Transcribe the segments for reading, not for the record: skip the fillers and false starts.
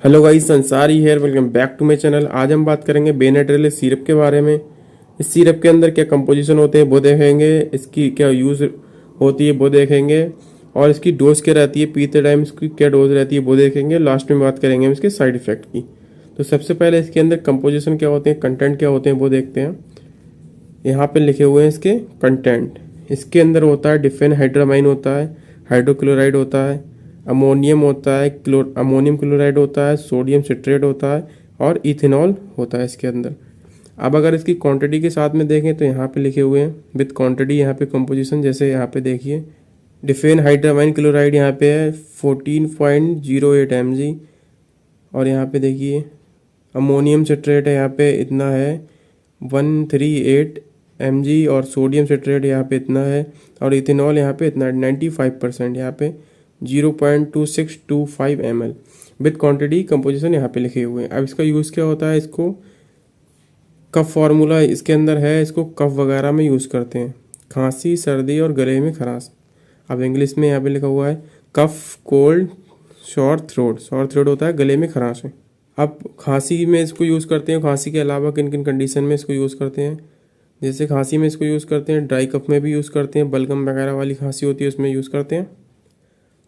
Hello guys, Sansari here. Welcome back to my channel. आज हम बात करेंगे बेनाड्रिल सिरप के बारे में। इस सिरप के अंदर क्या कंपोजिशन होते हैं वो देखेंगे, इसकी क्या यूज़ होती है वो देखेंगे, और इसकी डोज क्या रहती है, पीते टाइम इसकी क्या डोज रहती है वो देखेंगे। लास्ट में बात करेंगे हम इसके साइड इफेक्ट की। तो सबसे पहले इसके अंदर कंपोजिशन क्या होते हैं, कंटेंट क्या होते हैं वो देखते हैं। यहाँ पे लिखे हुए हैं इसके कंटेंट। इसके अंदर होता है डिफेनहाइड्रामाइन होता है, हाइड्रोक्लोराइड होता है, अमोनियम होता है, अमोनियम क्लोराइड होता है, सोडियम सिट्रेट होता है, और इथेनॉल होता है इसके अंदर। अब अगर इसकी क्वांटिटी के साथ में देखें तो यहाँ पे लिखे हुए हैं विद क्वांटिटी, यहाँ पे कंपोजिशन। जैसे यहाँ पे देखिए डिफेनहाइड्रामाइन क्लोराइड यहाँ पे है 14.08 mg, और यहाँ पे देखिए अमोनियम सिट्रेट है यहाँ पे इतना है 138 mg, और सोडियम सिट्रेट यहाँ पे इतना है, और इथेनॉल यहाँ पे इतना 95%, यहाँ पे 0.2625 ml विद क्वांटिटी कंपोजिशन यहाँ पे लिखे हुए हैं। अब इसका यूज़ क्या होता है, इसको कफ फार्मूला इसके अंदर है, इसको कफ वगैरह में यूज़ करते हैं, खांसी, सर्दी और गले में खराश। अब इंग्लिश में यहाँ पे लिखा हुआ है कफ, कोल्ड, शॉर थ्रोट होता है गले में खराश है। अब खांसी में इसको यूज़ करते हैं, खांसी के अलावा किन किन कंडीशन में इसको यूज़ करते हैं। जैसे खांसी में इसको यूज़ करते हैं, ड्राई कफ में भी यूज़ करते हैं, बलगम वगैरह वाली खांसी होती है उसमें यूज़ करते हैं,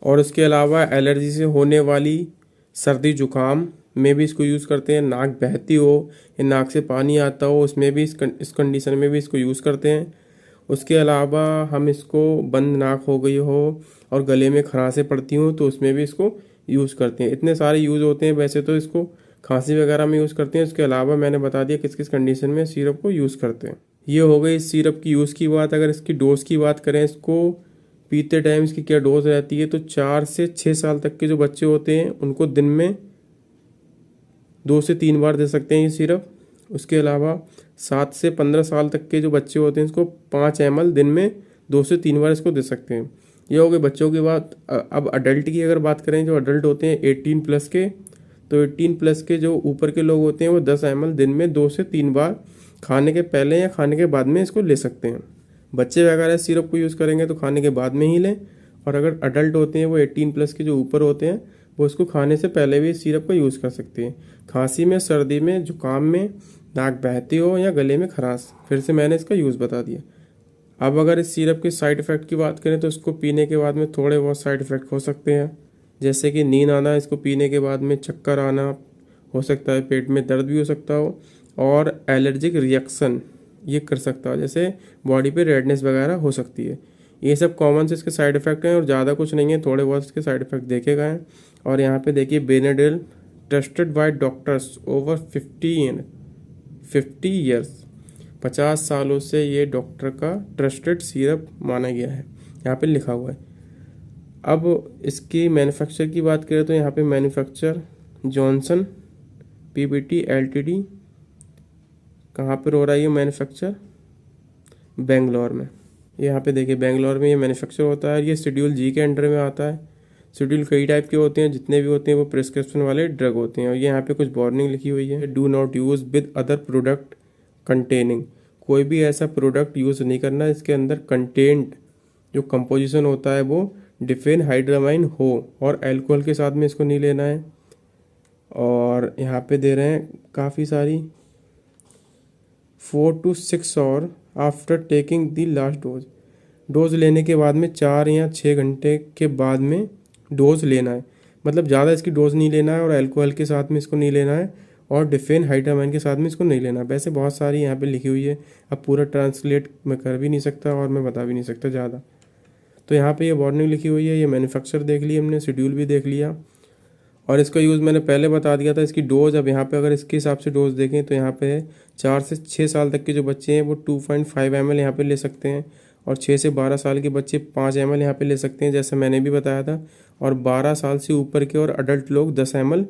और उसके अलावा एलर्जी से होने वाली सर्दी जुकाम में भी इसको यूज़ करते हैं। नाक बहती हो या नाक से पानी आता हो उसमें भी इस कंडीशन में भी इसको यूज़ करते हैं। उसके अलावा हम इसको बंद नाक हो गई हो और गले में खराशें पड़ती हों तो उसमें भी इसको यूज़ करते हैं। इतने सारे यूज़ होते हैं। वैसे तो इसको खांसी वगैरह में यूज़ करते हैं, उसके अलावा मैंने बता दिया किस किस कंडीशन में सिरप को यूज़ करते हैं। ये हो गई इस सिरप की यूज़ की बात। अगर इसकी डोज की बात करें, इसको पीते टाइम इसकी क्या डोज रहती है, तो 4 से 6 साल तक के जो बच्चे होते हैं उनको दिन में 2 से 3 बार दे सकते हैं ये सिरप। उसके अलावा 7 से 15 साल तक के जो बच्चे होते हैं इसको 5 ml दिन में 2 से 3 बार इसको दे सकते हैं। ये हो गई बच्चों की बात। अब अडल्ट की अगर बात करें, जो अडल्ट होते हैं 18 प्लस के, तो 18 प्लस के जो ऊपर के लोग होते हैं वो 10 ml दिन में 2 से 3 बार खाने के पहले या खाने के बाद में इसको ले सकते हैं। बच्चे वगैरह सिरप को यूज़ करेंगे तो खाने के बाद में ही लें, और अगर अडल्ट होते हैं वो 18 प्लस के जो ऊपर होते हैं वो इसको खाने से पहले भी इस सिरप को यूज़ कर सकते हैं। खांसी में, सर्दी में, जुकाम में, नाक बहती हो या गले में खराश। फिर से मैंने इसका यूज़ बता दिया। अब अगर इस सिरप के साइड इफ़ेक्ट की बात करें तो इसको पीने के बाद में थोड़े बहुत साइड इफ़ेक्ट हो सकते हैं, जैसे कि नींद आना, इसको पीने के बाद में चक्कर आना हो सकता है, पेट में दर्द भी हो सकता हो, और एलर्जिक रिएक्शन ये कर सकता है, जैसे बॉडी पे रेडनेस वगैरह हो सकती है। ये सब कॉमन से इसके साइड इफ़ेक्ट हैं और ज़्यादा कुछ नहीं है, थोड़े बहुत इसके साइड इफ़ेक्ट देखे गए हैं। और यहाँ पे देखिए Benadryl trusted bye doctors over 50 years, 50 सालों से ये डॉक्टर का ट्रस्टेड सिरप माना गया है, यहाँ पे लिखा हुआ है। अब इसकी मैन्युफैक्चर की बात करें तो यहाँ पे मैन्युफैक्चर जॉनसन पीबीटी एलटीडी। कहाँ पर हो रहा है ये मैन्युफैक्चर? बेंगलोर में। यहाँ पे देखिए बेंगलोर में ये मैन्युफैक्चर होता है। ये शेड्यूल जी के अंडर में आता है। शेड्यूल कई टाइप के होते हैं, जितने भी होते हैं वो प्रिस्क्रिप्शन वाले ड्रग होते हैं। और ये यहाँ पे कुछ वार्निंग लिखी हुई है, do not use with other product containing. कोई भी ऐसा प्रोडक्ट यूज़ नहीं करना इसके अंदर कंटेंट जो कंपोजिशन होता है वो डिफेनहाइड्रामाइन हो, और अल्कोहल के साथ में इसको नहीं लेना है। और यहाँ पे दे रहे हैं काफ़ी सारी 4 to 6 hour after taking the last dose. Dose लेने के बाद में 4 या 6 घंटे के बाद में डोज लेना है, मतलब ज़्यादा इसकी डोज नहीं लेना है, और अल्कोहल के साथ में इसको नहीं लेना है, और डिफेनहाइड्रामाइन के साथ में इसको नहीं लेना है। वैसे बहुत सारी यहाँ पे लिखी हुई है, अब पूरा ट्रांसलेट मैं कर भी नहीं सकता और मैं बता भी नहीं सकता ज़्यादा। तो यहाँ पे ये वार्निंग लिखी हुई है, ये मैन्युफैक्चर देख लिया हमने, शेड्यूल भी देख लिया, और इसका यूज़ मैंने पहले बता दिया था। इसकी डोज अब यहाँ पे अगर इसके हिसाब से डोज देखें तो यहाँ पे 4 से 6 साल तक के जो बच्चे हैं वो 2.5 ml यहाँ पे ले सकते हैं, और 6 से 12 साल के बच्चे 5 ml यहाँ पे ले सकते हैं, जैसे मैंने भी बताया था। और 12 साल से ऊपर के और अडल्ट लोग 10 ml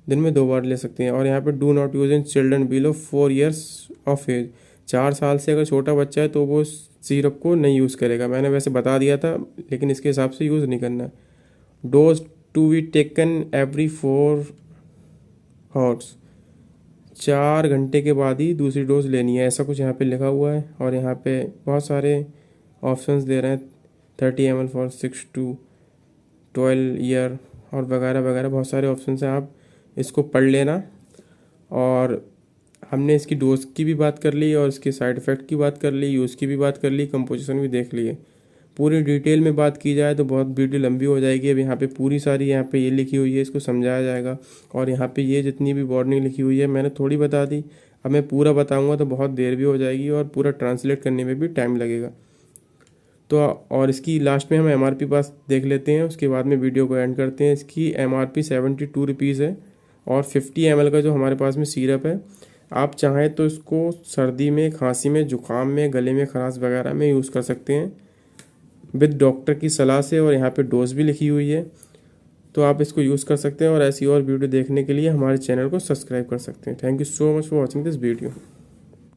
दिन में 2 बार ले सकते हैं। और यहाँ पे do not use in children below 4 years of age. 4 साल से अगर छोटा बच्चा है तो वो सिरप को नहीं यूज़ करेगा, मैंने वैसे बता दिया था, लेकिन इसके हिसाब से यूज़ नहीं करना। Dose to be taken every 4 hours. 4 घंटे के बाद ही दूसरी डोज लेनी है, ऐसा कुछ यहाँ पे लिखा हुआ है। और यहाँ पे बहुत सारे ऑप्शंस दे रहे हैं, 30 ml फॉर 6 to 12 ईयर और वगैरह वगैरह बहुत सारे ऑप्शंस हैं। आप इसको पढ़ लेना। और हमने इसकी डोज की भी बात कर ली और इसके साइड इफ़ेक्ट की बात कर ली, यूज़ की भी बात कर ली, कंपोजिशन भी देख लिए। पूरी डिटेल में बात की जाए तो बहुत वीडियो लंबी हो जाएगी। अब यहाँ पे पूरी सारी यहाँ पे ये लिखी हुई है, इसको समझाया जाएगा। और यहाँ पे ये जितनी भी वार्निंग लिखी हुई है मैंने थोड़ी बता दी। अब मैं पूरा बताऊँगा तो बहुत देर भी हो जाएगी और पूरा ट्रांसलेट करने में भी टाइम लगेगा। तो और इसकी लास्ट में हम MRP पास देख लेते हैं, उसके बाद में वीडियो को एंड करते हैं। इसकी MRP 72 रुपीज़ है और 50 ml का जो हमारे पास में सिरप है। आप चाहें तो इसको सर्दी में, खांसी में, जुकाम में, गले में खराश वगैरह में यूज़ कर सकते हैं विद डॉक्टर की सलाह से। और यहाँ पे डोज भी लिखी हुई है, तो आप इसको यूज़ कर सकते हैं। और ऐसी और वीडियो देखने के लिए हमारे चैनल को सब्सक्राइब कर सकते हैं। Thank you so much for watching this video.